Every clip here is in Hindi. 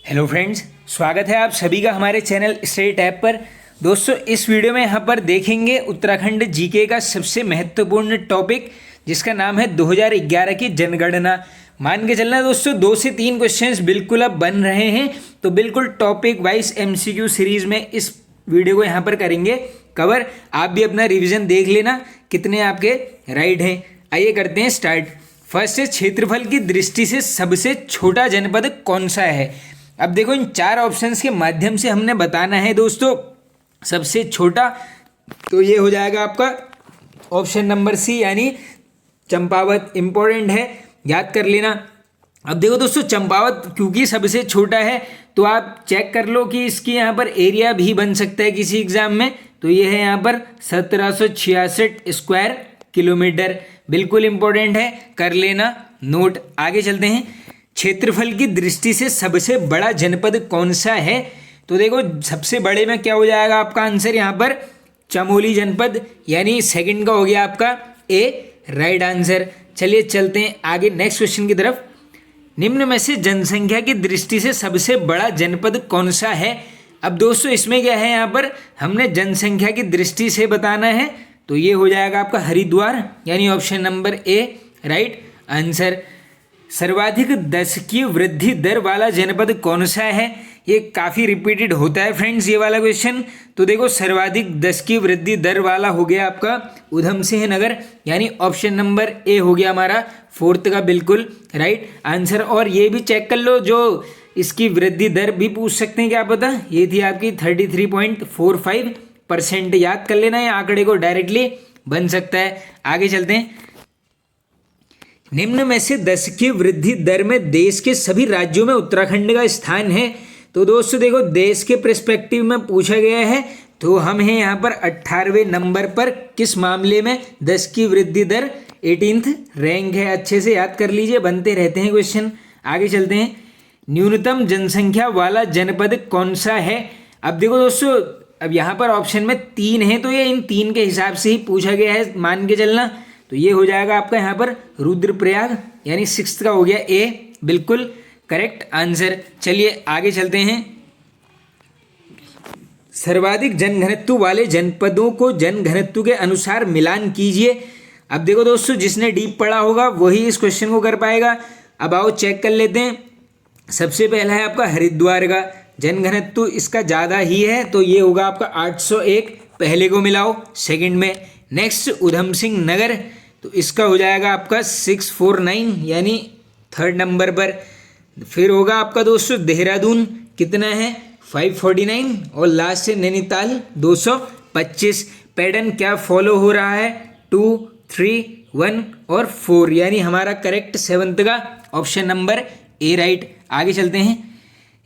हेलो फ्रेंड्स, स्वागत है आप सभी का हमारे चैनल स्टडी टैब पर। दोस्तों, इस वीडियो में यहाँ पर देखेंगे उत्तराखंड जीके का सबसे महत्वपूर्ण टॉपिक, जिसका नाम है 2011 की जनगणना। मान के चलना दोस्तों, 2 से 3 क्वेश्चंस बिल्कुल अब बन रहे हैं, तो बिल्कुल टॉपिक वाइज एमसीक्यू सीरीज में इस वीडियो को यहाँ पर करेंगे कवर। आप भी अपना रिविजन देख लेना कितने आपके राइट हैं। आइए करते हैं स्टार्ट। फर्स्ट है, क्षेत्रफल की दृष्टि से सबसे छोटा जनपद कौन सा है। अब देखो, इन 4 ऑप्शंस के माध्यम से हमने बताना है दोस्तों सबसे छोटा, तो ये हो जाएगा आपका ऑप्शन नंबर सी, यानी चंपावत। इंपॉर्टेंट है, याद कर लेना। अब देखो दोस्तों, चंपावत क्योंकि सबसे छोटा है, तो आप चेक कर लो कि इसकी यहाँ पर एरिया भी बन सकता है किसी एग्जाम में। तो ये है यहाँ पर 1766 स्क्वायर किलोमीटर। बिल्कुल इंपॉर्टेंट है, कर लेना नोट। आगे चलते हैं। क्षेत्रफल की दृष्टि से सबसे बड़ा जनपद कौन सा है। तो देखो, सबसे बड़े में क्या हो जाएगा आपका आंसर यहाँ पर, चमोली जनपद, यानी सेकंड का हो गया आपका ए राइट आंसर। चलिए चलते हैं आगे नेक्स्ट क्वेश्चन की तरफ। निम्न में से जनसंख्या की दृष्टि से सबसे बड़ा जनपद कौन सा है। अब दोस्तों, इसमें क्या है, यहाँ पर हमने जनसंख्या की दृष्टि से बताना है, तो ये हो जाएगा आपका हरिद्वार, यानी ऑप्शन नंबर ए राइट आंसर। सर्वाधिक दशकीय वृद्धि दर वाला जनपद कौन सा है। ये काफ़ी रिपीटेड होता है फ्रेंड्स, ये वाला क्वेश्चन। तो देखो, सर्वाधिक दशकीय वृद्धि दर वाला हो गया आपका उधम सिंह नगर, यानी ऑप्शन नंबर ए हो गया हमारा फोर्थ का बिल्कुल राइट आंसर। और ये भी चेक कर लो, जो इसकी वृद्धि दर भी पूछ सकते हैं, क्या पता, ये थी आपकी 33.45%। याद कर लेना, ये आंकड़े को डायरेक्टली बन सकता है। आगे चलते हैं। निम्न में से दशकीय वृद्धि दर में देश के सभी राज्यों में उत्तराखंड का स्थान है। तो दोस्तों देखो, देश के पर्सपेक्टिव में पूछा गया है, तो हम हैं यहाँ पर 18वें नंबर पर। किस मामले में, दशकीय वृद्धि दर 18th रैंक है। अच्छे से याद कर लीजिए, बनते रहते हैं क्वेश्चन। आगे चलते हैं। न्यूनतम जनसंख्या वाला जनपद कौन सा है। अब देखो दोस्तों, अब यहाँ पर ऑप्शन में 3 है, तो ये इन 3 के हिसाब से ही पूछा गया है, मान के चलना। तो ये हो जाएगा आपका यहाँ पर रुद्रप्रयाग, यानी 6th का हो गया ए, बिल्कुल करेक्ट आंसर। चलिए आगे चलते हैं। सर्वाधिक जनघनत्व वाले जनपदों को जनघनत्व के अनुसार मिलान कीजिए। अब देखो दोस्तों, जिसने डीप पढ़ा होगा वही इस क्वेश्चन को कर पाएगा। अब आओ चेक कर लेते हैं। सबसे पहला है आपका हरिद्वार का जनघनत्व, इसका ज़्यादा ही है, तो ये होगा आपका 801, पहले को मिलाओ सेकंड में। नेक्स्ट उधम सिंह नगर, तो इसका हो जाएगा आपका 649, यानी 3rd नंबर पर। फिर होगा आपका दोस्तों देहरादून, कितना है 549, और लास्ट से नैनीताल 225। पैटर्न क्या फॉलो हो रहा है, 2, 3, 1 और 4, यानी हमारा करेक्ट 7th का ऑप्शन नंबर ए राइट। आगे चलते हैं।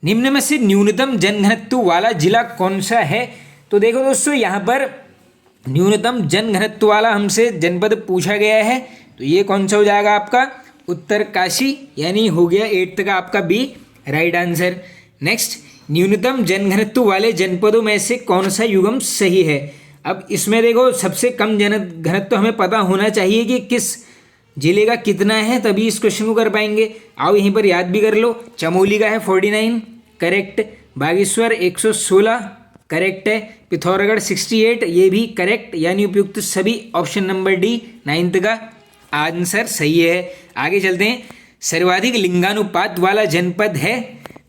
निम्न में से न्यूनतम जनघनत्व वाला जिला कौन सा है। तो देखो दोस्तों, यहाँ पर न्यूनतम जनघनत्व वाला हमसे जनपद पूछा गया है, तो ये कौन सा हो जाएगा आपका उत्तरकाशी, यानी हो गया 8th का आपका बी राइट आंसर। नेक्स्ट, न्यूनतम जनघनत्व वाले जनपदों में से कौन सा युग्म सही है। अब इसमें देखो, सबसे कम जनघनत्व हमें पता होना चाहिए कि किस जिले का कितना है, तभी इस क्वेश्चन को कर पाएंगे। आओ यहीं पर याद भी कर लो। चमोली का है 49 करेक्ट, बागेश्वर 116 करेक्ट है, पिथौरागढ़ 68 ये भी करेक्ट, यानी उपयुक्त सभी ऑप्शन नंबर डी 9th का आंसर सही है। आगे चलते हैं। सर्वाधिक लिंगानुपात वाला जनपद है।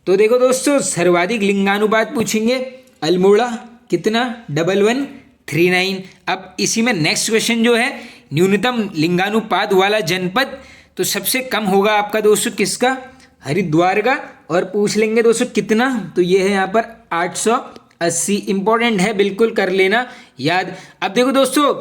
तो देखो दोस्तों, सर्वाधिक लिंगानुपात पूछेंगे, अल्मोड़ा कितना 1139। अब इसी में नेक्स्ट क्वेश्चन जो है, न्यूनतम लिंगानुपात वाला जनपद, तो सबसे कम होगा आपका दोस्तों किसका, हरिद्वार का। और पूछ लेंगे दोस्तों कितना, तो ये है यहाँ पर 880। इंपॉर्टेंट है, बिल्कुल कर लेना याद। अब देखो दोस्तों,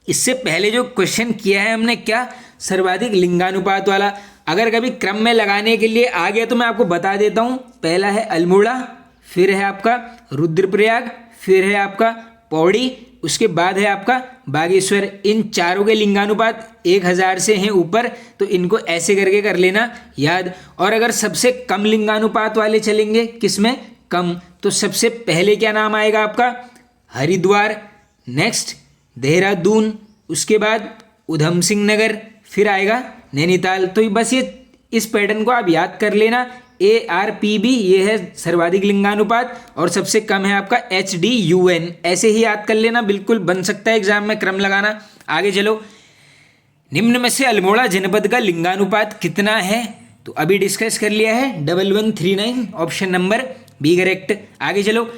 इससे पहले जो क्वेश्चन किया है हमने, क्या सर्वाधिक लिंगानुपात वाला, अगर कभी क्रम में लगाने के लिए आ गया तो मैं आपको बता देता हूँ। पहला है अल्मोड़ा, फिर है आपका रुद्रप्रयाग, फिर है आपका पौड़ी, उसके बाद है आपका बागेश्वर। इन चारों के लिंगानुपात 1000 से हैं ऊपर, तो इनको ऐसे करके कर लेना याद। और अगर सबसे कम लिंगानुपात वाले चलेंगे, किसमें कम, तो सबसे पहले क्या नाम आएगा आपका, हरिद्वार, नेक्स्ट देहरादून, उसके बाद उधम सिंह नगर, फिर आएगा नैनीताल। तो बस ये इस पैटर्न को आप याद कर लेना, ARPB, ये है सर्वाधिक लिंगानुपात, और सबसे कम है आपका HDUN। ऐसे ही याद कर लेना, बिल्कुल बन सकता है एग्जाम में क्रम लगाना। आगे चलो, निम्न में से अल्मोड़ा जनपद का लिंगानुपात कितना है? तो अभी डिस्कस कर लिया है, 1139, ऑप्शन नंबर बी करेक्ट। आगे चलो,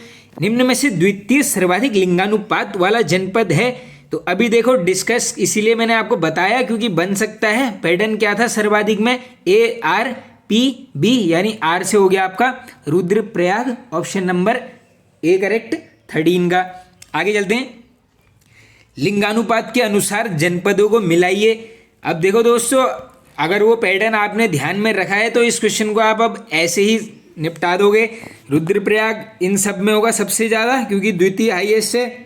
निम्न में से द्वितीय सर्वाधिक लिंगानुपात वाला जनपद है? तो अभी देखो डिस्कस, इसीलिए मैंने आपको बताया क्योंकि बन सकता है। पैटर्न क्या था सर्वाधिक में? ARPB, यानी आर से हो गया आपका Rudraprayag, option number A correct 13 का। आगे चलते हैं, लिंगानुपात के अनुसार जनपदों को मिलाइए। अब देखो दोस्तों, अगर वो पैटर्न आपने ध्यान में रखा है तो इस क्वेश्चन को आप अब ऐसे ही निपटा दोगे। रुद्रप्रयाग इन सब में होगा सबसे ज़्यादा क्योंकि द्वितीय हाईएस्ट है।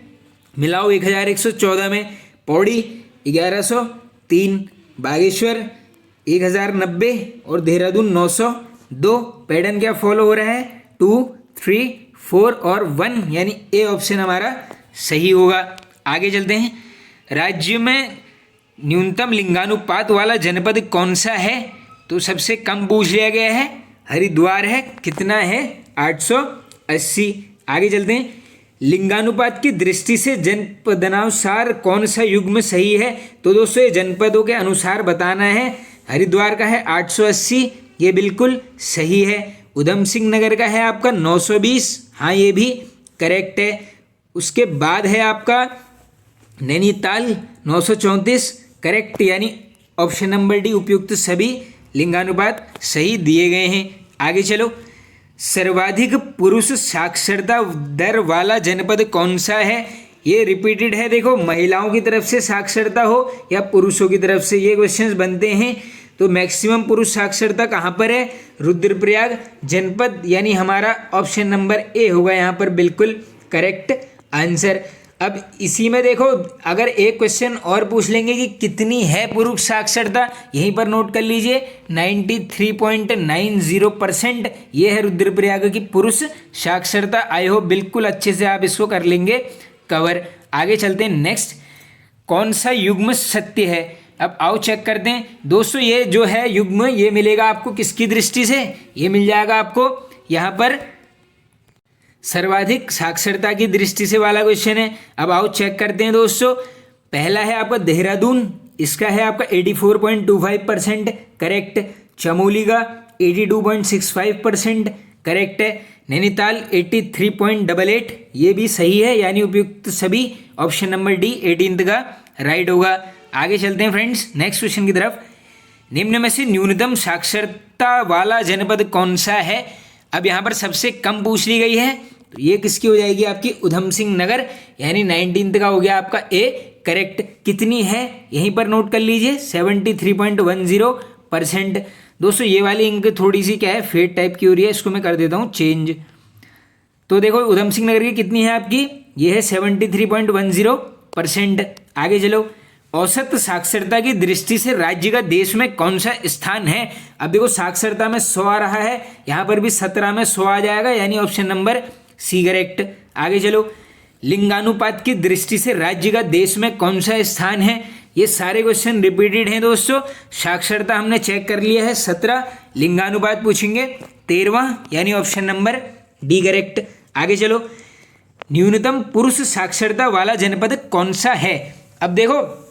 मिलाओ 1114 में, पौड़ी 1103, बागेश्वर 1090 और देहरादून 902। पैटर्न क्या फॉलो हो रहा है? 2, 3, 4 और 1, यानी ए ऑप्शन हमारा सही होगा। आगे चलते हैं, राज्य में न्यूनतम लिंगानुपात वाला जनपद कौन सा है? तो सबसे कम पूछ लिया गया है, हरिद्वार है। कितना है? 880। आगे चलते हैं, लिंगानुपात की दृष्टि से जनपदानुसार कौन सा युग्म सही है? तो दोस्तों ये जनपदों के अनुसार बताना है। हरिद्वार का है 880, ये बिल्कुल सही है। उधम सिंह नगर का है आपका 920, हाँ ये भी करेक्ट है। उसके बाद है आपका नैनीताल 934, करेक्ट, यानी ऑप्शन नंबर डी उपयुक्त सभी लिंगानुपात सही दिए गए हैं। आगे चलो, सर्वाधिक पुरुष साक्षरता दर वाला जनपद कौन सा है? ये रिपीटेड है, देखो महिलाओं की तरफ से साक्षरता हो या पुरुषों की तरफ से, ये क्वेश्चंस बनते हैं। तो मैक्सिमम पुरुष साक्षरता कहाँ पर है? रुद्रप्रयाग जनपद, यानी हमारा ऑप्शन नंबर ए होगा यहाँ पर बिल्कुल करेक्ट आंसर। अब इसी में देखो, अगर एक क्वेश्चन और पूछ लेंगे कि कितनी है पुरुष साक्षरता, यहीं पर नोट कर लीजिए 93.90%, ये है रुद्रप्रयाग की पुरुष साक्षरता। आई होप बिल्कुल अच्छे से आप इसको कर लेंगे कवर। आगे चलते हैं, नेक्स्ट, कौन सा युग्म सत्य है? अब आओ चेक करते हैं दोस्तों। ये जो है युग्म, ये मिलेगा आपको किसकी दृष्टि से? ये मिल जाएगा आपको यहाँ पर सर्वाधिक साक्षरता की दृष्टि से वाला क्वेश्चन है। अब आओ चेक करते हैं दोस्तों। पहला है आपका देहरादून, इसका है आपका 84.25% करेक्ट। चमोली का 82.65% करेक्ट है। नैनीताल 83.88, ये भी सही है, यानी उपयुक्त सभी। ऑप्शन नंबर डी 18 का राइट होगा। आगे चलते हैं फ्रेंड्स नेक्स्ट क्वेश्चन की तरफ। निम्न में से न्यूनतम साक्षरता वाला जनपद कौन सा है? अब यहाँ पर सबसे कम पूछ ली गई है, तो ये किसकी हो जाएगी? आपकी उधम सिंह नगर, यानी 19 का हो गया आपका ए करेक्ट। कितनी है? यहीं पर नोट कर लीजिए 73.10%। दोस्तों ये वाली इंक थोड़ी सी क्या है, फेड टाइप की हो रही है, इसको मैं कर देता हूँ चेंज। तो देखो उधम सिंह नगर की कितनी है आपकी? ये है 73.10%। आगे चलो, औसत साक्षरता की दृष्टि से राज्य का देश में कौन सा स्थान है? अब देखो साक्षरता में 100 आ रहा है, यहाँ पर भी 17 में 100 आ जाएगा, यानी ऑप्शन नंबर सी करेक्ट। आगे चलो, लिंगानुपात की दृष्टि से राज्य का देश में कौन सा स्थान है? ये सारे क्वेश्चन रिपीटेड हैं दोस्तों। साक्षरता हमने चेक कर लिया है 17, लिंगानुपात पूछेंगे 13वां, यानी ऑप्शन नंबर डी करेक्ट। आगे चलो, न्यूनतम पुरुष साक्षरता वाला जनपद कौन सा है? अब देखो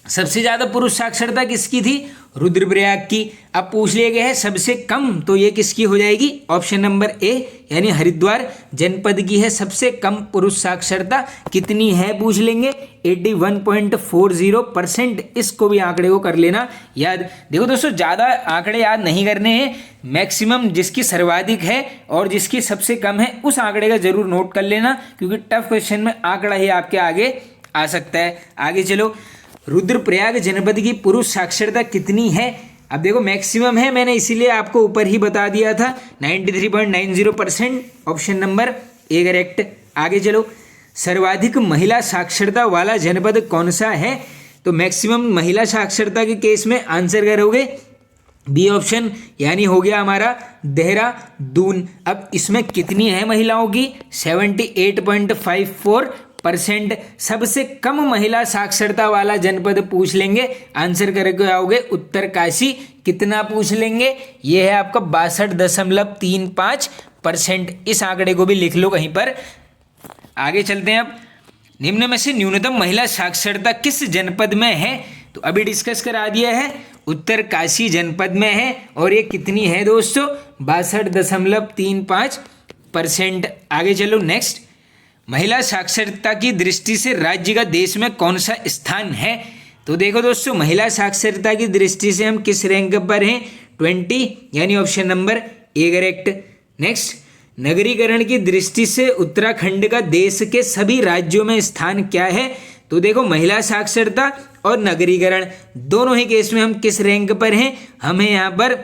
सबसे ज़्यादा पुरुष साक्षरता किसकी थी? रुद्रप्रयाग की। अब पूछ लिया गया है सबसे कम, तो ये किसकी हो जाएगी? ऑप्शन नंबर ए, यानी हरिद्वार जनपद की है सबसे कम पुरुष साक्षरता। कितनी है पूछ लेंगे? 81.40%। इसको भी आंकड़े को कर लेना याद। देखो दोस्तों ज़्यादा आंकड़े याद नहीं करने हैं, मैक्सिमम जिसकी सर्वाधिक है और जिसकी सबसे कम है उस आंकड़े का जरूर नोट कर लेना, क्योंकि टफ क्वेश्चन में आंकड़ा ही आपके आगे आ सकता है। आगे चलो, रुद्रप्रयाग जनपद की पुरुष साक्षरता कितनी है? अब देखो मैक्सिमम है, मैंने इसीलिए आपको ऊपर ही बता दिया था 93.90%, ऑप्शन नंबर ए करेक्ट। आगे चलो, सर्वाधिक महिला साक्षरता वाला जनपद कौन सा है? तो मैक्सिमम महिला साक्षरता के केस में आंसर करोगे बी ऑप्शन, यानी हो गया हमारा देहरादून। अब इसमें कितनी है महिलाओं की? 78.54 परसेंट। सबसे कम महिला साक्षरता वाला जनपद पूछ लेंगे, आंसर करके आओगे उत्तरकाशी। कितना पूछ लेंगे? ये है आपका 62.35%। इस आंकड़े को भी लिख लो कहीं पर। आगे चलते हैं। अब निम्न में से न्यूनतम महिला साक्षरता किस जनपद में है? तो अभी डिस्कस करा दिया है, उत्तरकाशी जनपद में है। और ये कितनी है दोस्तों? 62.35%। आगे चलो नेक्स्ट। महिला साक्षरता की दृष्टि से राज्य का देश में कौन सा स्थान है? तो देखो दोस्तों, महिला साक्षरता की दृष्टि से हम किस रैंक पर हैं? 20, यानी option number A correct. Next, नगरीकरण की दृष्टि से उत्तराखंड का देश के सभी राज्यों में स्थान क्या है? तो देखो, महिला साक्षरता और नगरीकरण दोनों ही केस में हम किस रैंक पर हैं? हमें यहाँ पर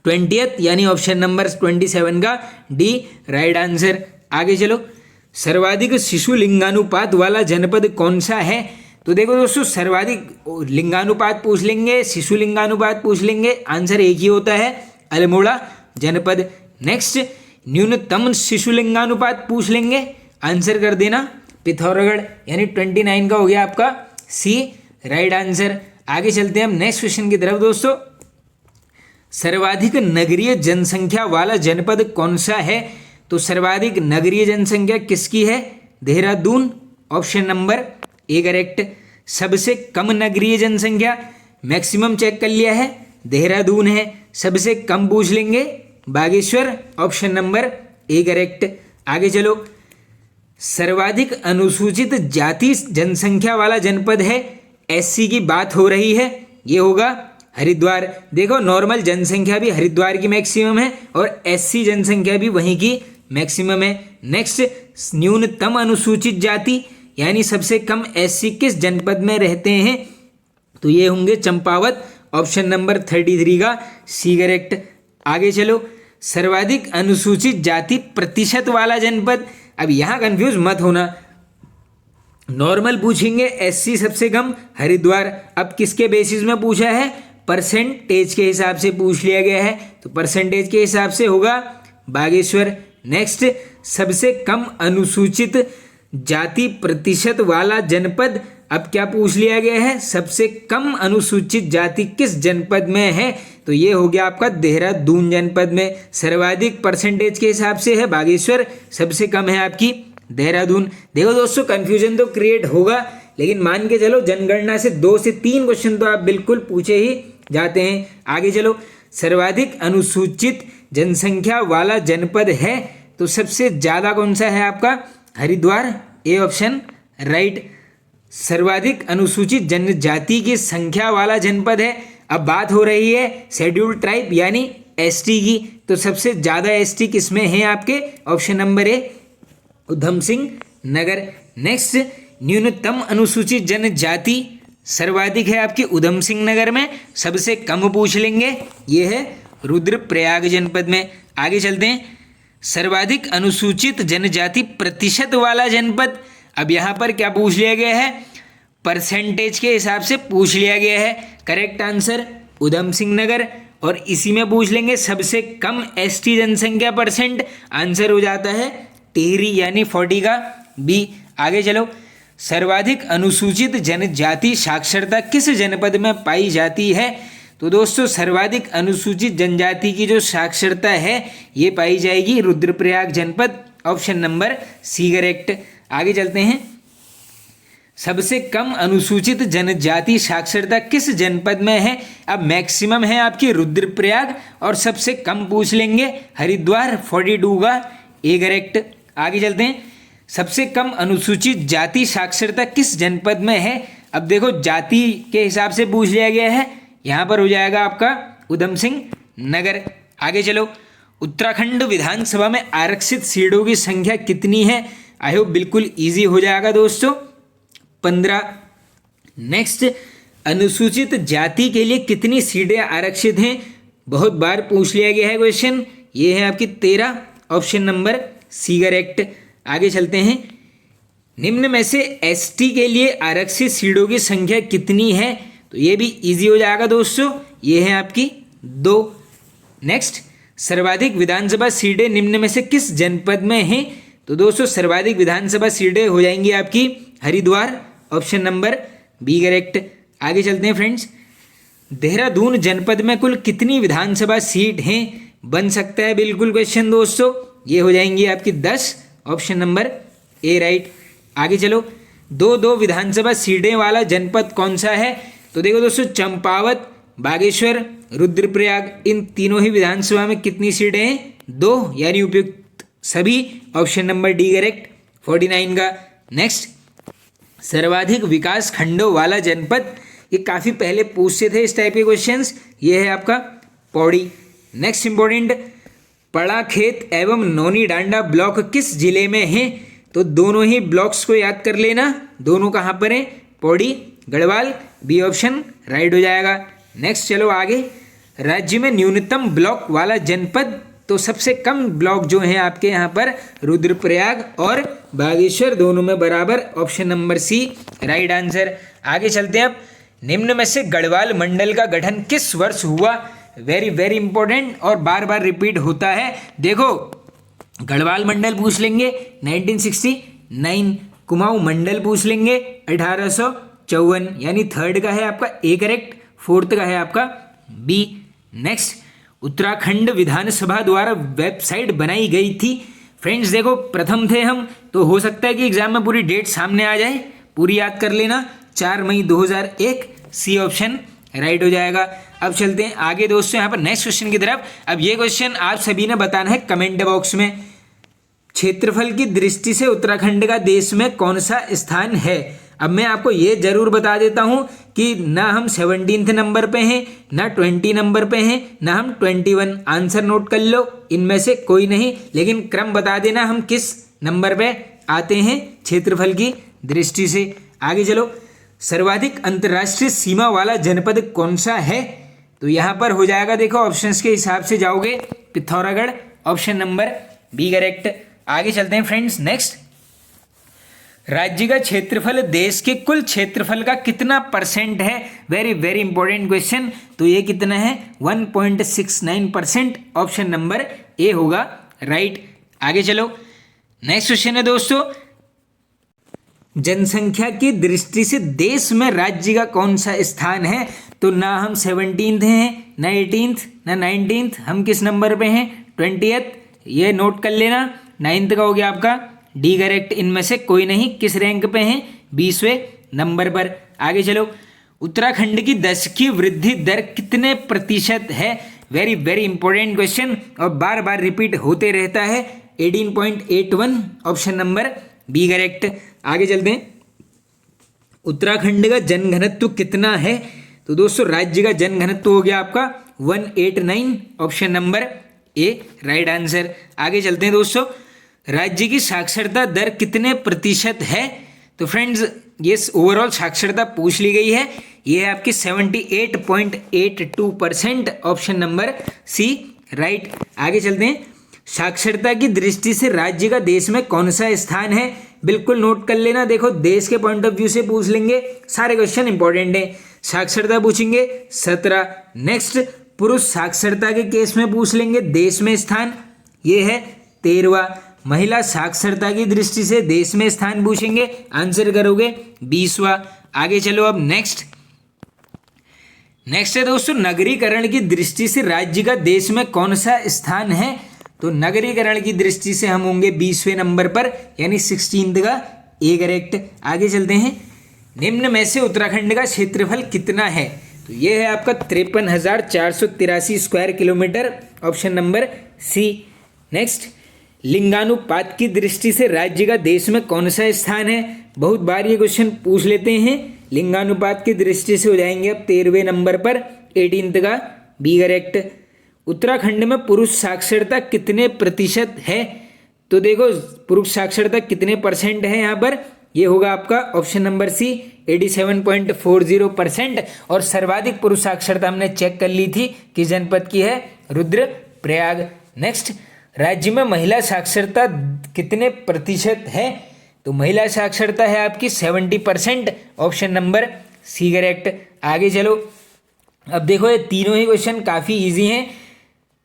20th, यानी ऑप्शन नंबर 27 का डी राइट आंसर। आगे चलो। सर्वाधिक शिशु लिंगानुपात वाला जनपद कौन सा है? तो देखो दोस्तों, सर्वाधिक लिंगानुपात पूछ लेंगे, शिशु लिंगानुपात पूछ लेंगे, आंसर एक ही होता है, अल्मोड़ा जनपद। नेक्स्ट, न्यूनतम शिशु लिंगानुपात पूछ लेंगे, आंसर कर देना पिथौरागढ़, यानी 29 का हो गया आपका सी राइट आंसर। आगे चलते हैं हम नेक्स्ट क्वेश्चन की तरफ दोस्तों। सर्वाधिक नगरीय जनसंख्या वाला जनपद कौन सा है? तो सर्वाधिक नगरीय जनसंख्या किसकी है? Dehradun, option number A correct. सबसे कम नगरीय जनसंख्या, मैक्सिमम चेक कर लिया है, देहरादून है। सबसे कम पूछ लेंगे, Bageshwar, option number A correct. आगे चलो। सर्वाधिक अनुसूचित जाति जनसंख्या वाला जनपद है, एससी की बात हो रही है, ये होगा हरिद्वार। देखो, नॉर्मल जनसंख्या भी हरिद्वार की मैक्सिमम है और एससी जनसंख्या भी वहीं की मैक्सिमम है। नेक्स्ट, न्यूनतम अनुसूचित जाति यानी सबसे कम एससी किस जनपद में रहते हैं? तो ये होंगे चंपावत, ऑप्शन नंबर 33 का सी करेक्ट। आगे चलो। सर्वाधिक अनुसूचित जाति प्रतिशत वाला जनपद, अब यहाँ कंफ्यूज मत होना, नॉर्मल पूछेंगे, एससी सबसे कम हरिद्वार। अब किसके बेसिस में पूछा है? परसेंटेज के हिसाब से पूछ लिया गया है, तो परसेंटेज के हिसाब से होगा बागेश्वर। नेक्स्ट, सबसे कम अनुसूचित जाति प्रतिशत वाला जनपद, अब क्या पूछ लिया गया है? सबसे कम अनुसूचित जाति किस जनपद में है? तो ये हो गया आपका देहरादून जनपद में। सर्वाधिक परसेंटेज के हिसाब से है बागेश्वर, सबसे कम है आपकी देहरादून। देखो दोस्तों, कंफ्यूजन तो क्रिएट होगा, लेकिन मान के चलो जनगणना से 2 से 3 क्वेश्चन तो आप बिल्कुल पूछे ही जाते हैं। आगे चलो। सर्वाधिक अनुसूचित जनसंख्या वाला जनपद है, तो सबसे ज़्यादा कौन सा है आपका? Haridwar, A option right. सर्वाधिक अनुसूचित जनजाति की संख्या वाला जनपद है, अब बात हो रही है शेड्यूल्ड ट्राइब यानी एसटी की, तो सबसे ज़्यादा एसटी किसमें है आपके? ऑप्शन नंबर ए उधम सिंह नगर। नेक्स्ट, न्यूनतम अनुसूचित जनजाति सर्वाधिक है आपकी उधम सिंह नगर में, सबसे कम पूछ लेंगे, ये है रुद्रप्रयाग जनपद में। आगे चलते हैं। सर्वाधिक अनुसूचित जनजाति प्रतिशत वाला जनपद, अब यहाँ पर क्या पूछ लिया गया है? परसेंटेज के हिसाब से पूछ लिया गया है। करेक्ट आंसर उधम सिंह नगर, और इसी में पूछ लेंगे सबसे कम एसटी जनसंख्या परसेंट, आंसर हो जाता है टिहरी यानी 40 का बी। आगे चलो। सर्वाधिक अनुसूचित जनजाति साक्षरता किस जनपद में पाई जाती है? तो दोस्तों, सर्वाधिक अनुसूचित जनजाति की जो साक्षरता है ये पाई जाएगी रुद्रप्रयाग जनपद, ऑप्शन नंबर सी करेक्ट। आगे चलते हैं। सबसे कम अनुसूचित जनजाति साक्षरता किस जनपद में है? अब मैक्सिमम है आपकी रुद्रप्रयाग और सबसे कम पूछ लेंगे हरिद्वार, 42 का ए करेक्ट। आगे चलते हैं। सबसे कम अनुसूचित जाति साक्षरता किस जनपद में है? अब देखो, जाति के हिसाब से पूछ लिया गया है, यहाँ पर हो जाएगा आपका उधम सिंह नगर। आगे चलो। उत्तराखंड विधानसभा में आरक्षित सीटों की संख्या कितनी है? आई होप बिल्कुल इजी हो जाएगा दोस्तों, 15। नेक्स्ट, अनुसूचित जाति के लिए कितनी सीटें आरक्षित हैं? बहुत बार पूछ लिया गया है क्वेश्चन, ये है आपकी 13, ऑप्शन नंबर सी करेक्ट। आगे चलते हैं। निम्न में से एसटी के लिए आरक्षित सीटों की संख्या कितनी है? तो ये भी इजी हो जाएगा दोस्तों, ये है आपकी 2। नेक्स्ट, सर्वाधिक विधानसभा सीटें निम्न में से किस जनपद में हैं? तो दोस्तों सर्वाधिक विधानसभा सीटें हो जाएंगी आपकी Haridwar, option number B correct. आगे चलते हैं फ्रेंड्स, देहरादून जनपद में कुल कितनी विधानसभा सीट हैं, बन सकता है बिल्कुल क्वेश्चन दोस्तों, ये हो जाएंगी आपकी 10, ऑप्शन नंबर ए राइट। आगे चलो, दो विधानसभा सीटें वाला जनपद कौन सा है, तो देखो दोस्तों चंपावत, बागेश्वर, रुद्रप्रयाग, इन तीनों ही विधानसभा में कितनी सीटें हैं, 2, यानी उपयुक्त सभी, ऑप्शन नंबर डी करेक्ट 49 का। नेक्स्ट, सर्वाधिक विकास खंडों वाला जनपद, ये काफ़ी पहले पूछते थे इस टाइप के क्वेश्चंस, ये है आपका पौड़ी। नेक्स्ट इंपॉर्टेंट, पड़ाखेत एवं नौनी डांडा ब्लॉक किस जिले में हैं, तो दोनों ही ब्लॉक्स को याद कर लेना, दोनों कहाँ पर हैं, Pauri, Garhwal, B option right हो जाएगा। नेक्स्ट चलो आगे, राज्य में न्यूनतम ब्लॉक वाला जनपद, तो सबसे कम ब्लॉक जो हैं आपके यहाँ पर रुद्रप्रयाग और बागेश्वर, दोनों में बराबर, option number C right answer. आगे चलते हैं अब, निम्न में से गढ़वाल मंडल का गठन किस वर्ष हुआ, वेरी वेरी इंपॉर्टेंट और बार बार रिपीट होता है। देखो गढ़वाल मंडल पूछ लेंगे 1969, कुमाऊं मंडल पूछ लेंगे 1854, यानी थर्ड का है आपका ए करेक्ट, फोर्थ का है आपका बी। नेक्स्ट, उत्तराखंड विधानसभा द्वारा वेबसाइट बनाई गई थी, फ्रेंड्स देखो प्रथम थे हम, तो हो सकता है कि एग्जाम में पूरी डेट सामने आ जाए, पूरी याद कर लेना, 4 मई 2001, सी ऑप्शन राइट हो जाएगा। अब चलते हैं आगे दोस्तों यहाँ पर नेक्स्ट क्वेश्चन की तरफ। अब ये क्वेश्चन आप सभी ने बताना है कमेंट बॉक्स में, क्षेत्रफल की दृष्टि से उत्तराखंड का देश में कौन सा स्थान है। अब मैं आपको ये जरूर बता देता हूँ कि ना हम 17 नंबर पे हैं, ना 20 नंबर पे हैं, ना हम 21, आंसर नोट कर लो, इनमें से कोई नहीं, लेकिन क्रम बता देना हम किस नंबर पे आते हैं क्षेत्रफल की दृष्टि से। आगे चलो, सर्वाधिक अंतर्राष्ट्रीय सीमा वाला जनपद कौन सा है, तो यहाँ पर हो जाएगा, देखो ऑप्शंस के हिसाब से जाओगे, Pithoragarh, option number B correct. आगे चलते हैं फ्रेंड्स, नेक्स्ट, राज्य का क्षेत्रफल देश के कुल क्षेत्रफल का कितना % है, वेरी वेरी इंपॉर्टेंट क्वेश्चन, तो ये कितना है 1.69%, ऑप्शन नंबर ए होगा राइट। आगे चलो, नेक्स्ट क्वेश्चन है दोस्तों, जनसंख्या की दृष्टि से देश में राज्य का कौन सा स्थान है, तो ना हम 17 हैं, ना 18, ना 19, हम किस नंबर पे हैं 20th, ये नोट कर लेना, 9th का हो गया आपका डी करेक्ट, इनमें से कोई नहीं, किस रैंक पे हैं 20वें नंबर पर। आगे चलो, उत्तराखंड की दशकीय वृद्धि दर कितने % है, वेरी वेरी इंपॉर्टेंट क्वेश्चन और बार बार रिपीट होते रहता है, 18.81, ऑप्शन नंबर बी करेक्ट। आगे चलते हैं, उत्तराखंड का जनघनत्व कितना है, तो दोस्तों राज्य का जनघनत्व हो गया आपका 189, ऑप्शन नंबर ए राइट आंसर। आगे चलते हैं दोस्तों, राज्य की साक्षरता दर कितने % है, तो फ्रेंड्स ये ओवरऑल साक्षरता पूछ ली गई है, ये है आपकी 78.82%, ऑप्शन नंबर सी राइट। आगे चलते हैं, साक्षरता की दृष्टि से राज्य का देश में कौन सा स्थान है, बिल्कुल नोट कर लेना, देखो देश के पॉइंट ऑफ व्यू से पूछ लेंगे, सारे क्वेश्चन इंपॉर्टेंट है। साक्षरता पूछेंगे 17, नेक्स्ट पुरुष साक्षरता के केस में पूछ लेंगे देश में स्थान, ये है 13वां, महिला साक्षरता की दृष्टि से देश में स्थान पूछेंगे, आंसर करोगे 20वां। आगे चलो, अब नेक्स्ट है दोस्तों, नगरीकरण की दृष्टि से राज्य का देश में कौन सा स्थान है, तो नगरीकरण की दृष्टि से हम होंगे 20वें नंबर पर, यानी 16th का ए करेक्ट। आगे चलते हैं, निम्न में से उत्तराखंड का क्षेत्रफल कितना है, तो ये है आपका 53,483 square kilometre, option number C. Next, लिंगानुपात की दृष्टि से राज्य का देश में कौन सा स्थान है, बहुत बार ये क्वेश्चन पूछ लेते हैं, लिंगानुपात की दृष्टि से हो जाएंगे अब 13वें नंबर पर, 18th का बी करेक्ट। उत्तराखंड में पुरुष साक्षरता कितने % है, तो देखो पुरुष साक्षरता कितने % है यहाँ पर, ये होगा आपका ऑप्शन नंबर सी 87.40%, और सर्वाधिक पुरुष साक्षरता हमने चेक कर ली थी किस जनपद की है, रुद्रप्रयाग। नेक्स्ट, राज्य में महिला साक्षरता कितने % है, तो महिला साक्षरता है आपकी 70%, ऑप्शन नंबर सी करेक्ट। आगे चलो, अब देखो ये तीनों ही क्वेश्चन काफ़ी इजी हैं।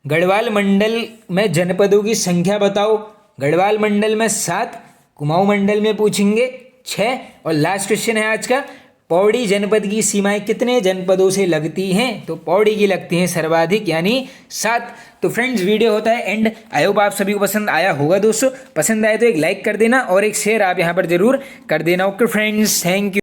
गढ़वाल मंडल में जनपदों की संख्या बताओ, गढ़वाल मंडल में 7, कुमाऊं मंडल में पूछेंगे 6, और लास्ट क्वेश्चन है आज का, पौड़ी जनपद की सीमाएं कितने जनपदों से लगती हैं? तो पौड़ी की लगती हैं सर्वाधिक यानी 7। तो फ्रेंड्स वीडियो होता है एंड। आई होप आप सभी को पसंद आया होगा दोस्तों। पसंद आए तो एक लाइक कर देना और एक शेयर आप यहाँ पर जरूर कर देना। Okay friends, thank you.